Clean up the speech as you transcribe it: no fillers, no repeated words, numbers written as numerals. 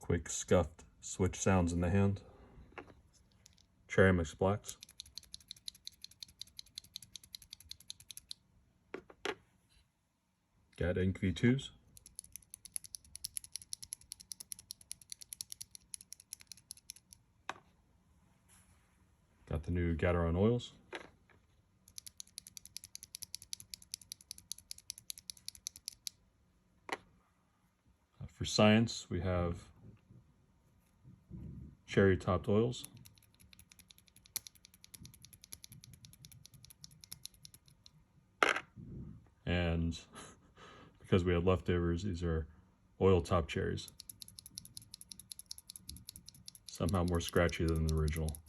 Quick scuffed switch sounds in the hand. Cherry mixed blacks. Gateron Ink V2s. Got the new Gateron Oils. For science, we have cherry topped oils. And because we had leftovers, these are oil top cherries. Somehow more scratchy than the original.